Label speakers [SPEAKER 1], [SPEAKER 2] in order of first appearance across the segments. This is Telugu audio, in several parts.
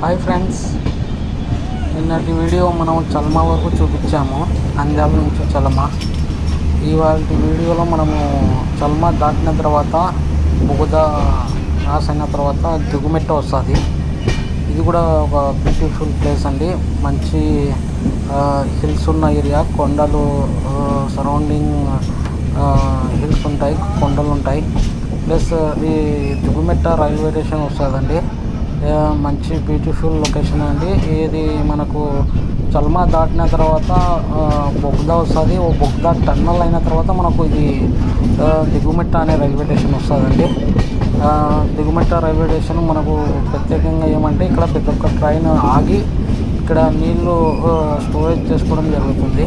[SPEAKER 1] హాయ్ ఫ్రెండ్స్, నిన్నటి వీడియో మనం చల్మా వరకు చూపించాము. నంద్యాల నుంచి చల్మా. ఇవాళ వీడియోలో మనము చల్మా దాటిన తర్వాత బుగదా క్రాస్ అయిన తర్వాత దిగుమెట్ట వస్తుంది. ఇది కూడా ఒక బ్యూటిఫుల్ ప్లేస్ అండి. మంచి హిల్స్ ఉన్న ఏరియా, కొండలు సరౌండింగ్ హిల్స్ ఉంటాయి, కొండలు ఉంటాయి. ప్లస్ ఈ దిగుమెట్ట రైల్వే స్టేషన్ వస్తుందండి. మంచి బ్యూటిఫుల్ లొకేషన్ అండి. ఇది మనకు చల్మా దాటిన తర్వాత బొగ్దా వస్తుంది. బొగ్దా టన్నల్ అయిన తర్వాత మనకు ఇది దిగుమెట్ట అనే రైల్వే స్టేషన్ వస్తుందండి. దిగుమెట్ట రైల్వే స్టేషన్ మనకు ప్రత్యేకంగా ఏమంటే ఇక్కడ ప్రతి ఒక్క ట్రైన్ ఆగి ఇక్కడ నీళ్లు స్టోరేజ్ చేసుకోవడం జరుగుతుంది.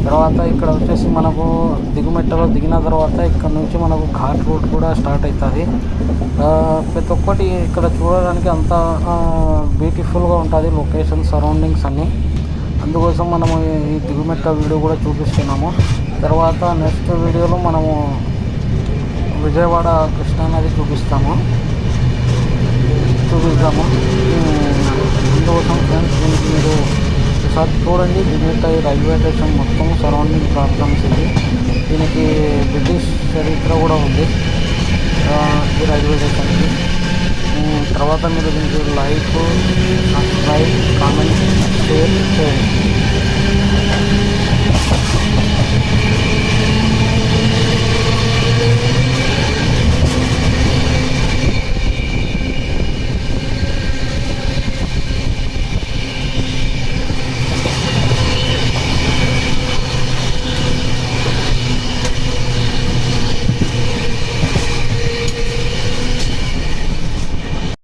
[SPEAKER 1] తర్వాత ఇక్కడ వచ్చేసి మనకు దిగుమెట్టలో దిగిన తర్వాత ఇక్కడ నుంచి మనకు ఘాట్ రూట్ కూడా స్టార్ట్ అవుతుంది. ప్రతి ఒక్కటి ఇక్కడ చూడడానికి అంత బ్యూటిఫుల్గా ఉంటుంది లొకేషన్, సరౌండింగ్స్ అన్నీ. అందుకోసం మనము ఈ దిగుమెట్ట వీడియో కూడా చూపిస్తున్నాము. తర్వాత నెక్స్ట్ వీడియోలో మనము విజయవాడ కృష్ణానది చూపిద్దాము. అందుకోసం ఫ్రెండ్స్, దీనికి మీరు ఒకసారి చూడండి. దిగుమెట్ట రైల్వే స్టేషన్ మొత్తం సరౌండింగ్ ప్రాబ్లమ్స్ ఇది. దీనికి బ్రిటిష్ చరిత్ర కూడా ఉంది ఈ రైల్వే స్టేషన్కి. తర్వాత మీరు దీనికి లైక్, సబ్స్క్రైబ్, కామెంట్, షేర్ చేయండి.